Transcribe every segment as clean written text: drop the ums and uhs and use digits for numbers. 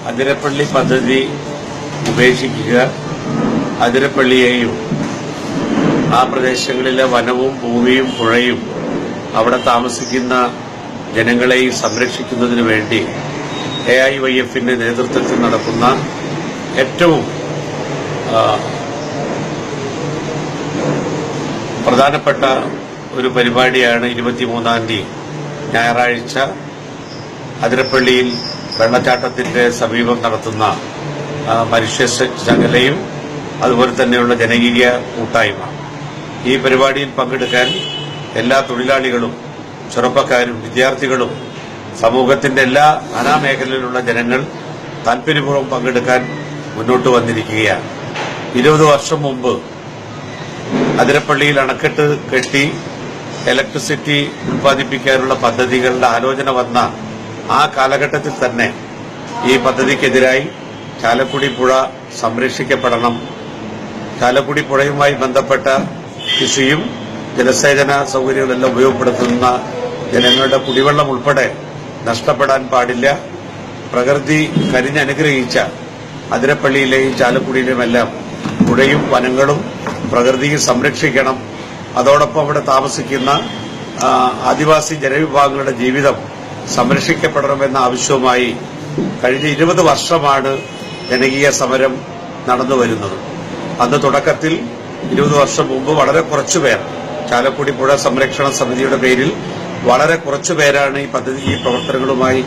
അതിരപ്പള്ളി പദ്ധതി ഉപേക്ഷിക്കുക, അതിരപ്പള്ളിയെയും ആ പ്രദേശങ്ങളിലെ വനവും ഭൂമിയും പുഴയും അവിടെ താമസിക്കുന്ന ജനങ്ങളെയും സംരക്ഷിക്കുന്നതിനു വേണ്ടി AIYFന്റെ നേതൃത്വത്തിൽ നടക്കുന്ന ഏറ്റവും പ്രധാനപ്പെട്ട ഒരു പരിപാടിയാണ് 23-ാം തീയതി ഞായറാഴ്ച അതിരപ്പള്ളിയിൽ വെള്ളച്ചാട്ടത്തിന്റെ സമീപം നടത്തുന്ന മനുഷ്യശകലയും അതുപോലെ തന്നെയുള്ള ജനകീയ കൂട്ടായ്മ. ഈ പരിപാടിയിൽ പങ്കെടുക്കാൻ എല്ലാ തൊഴിലാളികളും, ചെറുപ്പക്കാരും, വിദ്യാർത്ഥികളും, സമൂഹത്തിന്റെ എല്ലാ നാനാമേഖലയിലുള്ള ജനങ്ങൾ താൽപര്യപൂർവ്വം പങ്കെടുക്കാൻ മുന്നോട്ട് വന്നിരിക്കുകയാണ്. 20 വർഷം മുമ്പ് അതിരപ്പള്ളിയിൽ അണക്കെട്ട് കെട്ടി ഇലക്ട്രിസിറ്റി ഉൽപ്പാദിപ്പിക്കാനുള്ള പദ്ധതികളുടെ ആലോചന വന്ന ആ കാലഘട്ടത്തിൽ തന്നെ ഈ പദ്ധതിക്കെതിരായി ചാലക്കുടി പുഴ സംരക്ഷിക്കപ്പെടണം, ചാലക്കുടി പുഴയുമായി ബന്ധപ്പെട്ട കൃഷിയും ജലസേചന സൌകര്യങ്ങളെല്ലാം ഉപയോഗപ്പെടുത്തുന്ന ജനങ്ങളുടെ കുടിവെള്ളം ഉൾപ്പെടെ നഷ്ടപ്പെടാൻ പാടില്ല, പ്രകൃതി കരിഞ്ഞനുഗ്രഹിച്ച അതിരപ്പള്ളിയിലെയും ചാലക്കുടിയിലുമെല്ലാം പുഴയും വനങ്ങളും പ്രകൃതിയും സംരക്ഷിക്കണം, അതോടൊപ്പം അവിടെ താമസിക്കുന്ന ആദിവാസി ജനവിഭാഗങ്ങളുടെ ജീവിതം സംരക്ഷിക്കപ്പെടണമെന്ന ആവശ്യവുമായി കഴിഞ്ഞ 20 വർഷമാണ് ജനകീയ സമരം നടന്നുവരുന്നത്. അന്ന് തുടക്കത്തിൽ 20 വർഷം മുമ്പ് വളരെ കുറച്ചുപേർ ചാലക്കുടി പുഴ സംരക്ഷണ സമിതിയുടെ പേരിൽ വളരെ കുറച്ചുപേരാണ് ഈ പ്രവർത്തനങ്ങളുമായി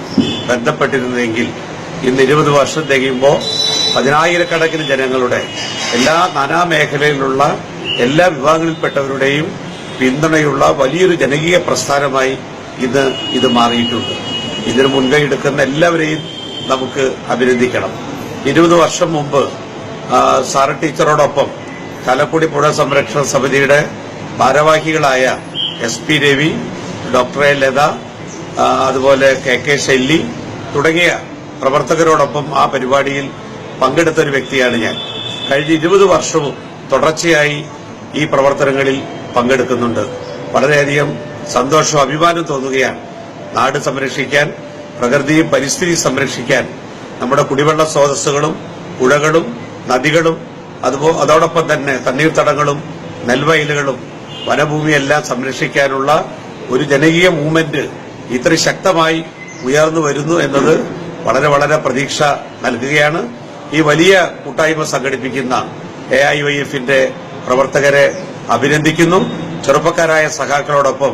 ബന്ധപ്പെട്ടിരുന്നതെങ്കിൽ ഇന്ന് 20 വർഷം തികയുമ്പോൾ 10,000-കണക്കിന് ജനങ്ങളുടെ എല്ലാ നാനാമേഖലയിലുള്ള എല്ലാ വിഭാഗങ്ങളിൽപ്പെട്ടവരുടെയും പിന്തുണയുള്ള വലിയൊരു ജനകീയ പ്രസ്ഥാനമായി ഇന്ന് ഇത് മാറിയിട്ടുണ്ട്. ഇതിന് മുൻകൈയെടുക്കുന്ന എല്ലാവരെയും നമുക്ക് അഭിനന്ദിക്കണം. 20 വർഷം മുമ്പ് സാറ ടീച്ചറോടൊപ്പം ചാലക്കുടി പുഴ സംരക്ഷണ സമിതിയുടെ ഭാരവാഹികളായ SP Ravi, doctor A Latha, അതുപോലെ KK ശൈലി തുടങ്ങിയ പ്രവർത്തകരോടൊപ്പം ആ പരിപാടിയിൽ പങ്കെടുത്ത ഒരു വ്യക്തിയാണ് ഞാൻ. കഴിഞ്ഞ 20 വർഷവും തുടർച്ചയായി ഈ പ്രവർത്തനങ്ങളിൽ പങ്കെടുക്കുന്നുണ്ട്. വളരെയധികം സന്തോഷവും അഭിമാനം തോന്നുകയാണ്. നാട് സംരക്ഷിക്കാൻ, പ്രകൃതിയും പരിസ്ഥിതി സംരക്ഷിക്കാൻ, നമ്മുടെ കുടിവെള്ള സ്രോതസ്സുകളും പുഴകളും നദികളും അതോടൊപ്പം തന്നെ തണ്ണീർത്തടങ്ങളും നെൽവയലുകളും വനഭൂമിയെല്ലാം സംരക്ഷിക്കാനുള്ള ഒരു ജനകീയ മൂവ്മെന്റ് ഇത്ര ശക്തമായി ഉയർന്നു വരുന്നു എന്നത് വളരെ വളരെ പ്രതീക്ഷ നൽകുകയാണ്. ഈ വലിയ കൂട്ടായ്മ സംഘടിപ്പിക്കുന്ന AIYFന്റെ പ്രവർത്തകരെ അഭിനന്ദിക്കുന്നു. ചെറുപ്പക്കാരായ സഖാക്കളോടൊപ്പം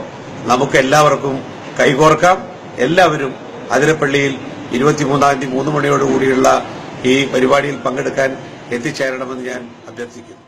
നമുക്ക് എല്ലാവർക്കും കൈകോർക്കാം. എല്ലാവരും അതിരപ്പള്ളിയിൽ 23-ാം തീയതി 3 മണിയോടുകൂടിയുള്ള ഈ പരിപാടിയിൽ പങ്കെടുക്കാൻ എത്തിച്ചേരണമെന്ന് ഞാൻ അഭ്യർത്ഥിക്കുന്നു.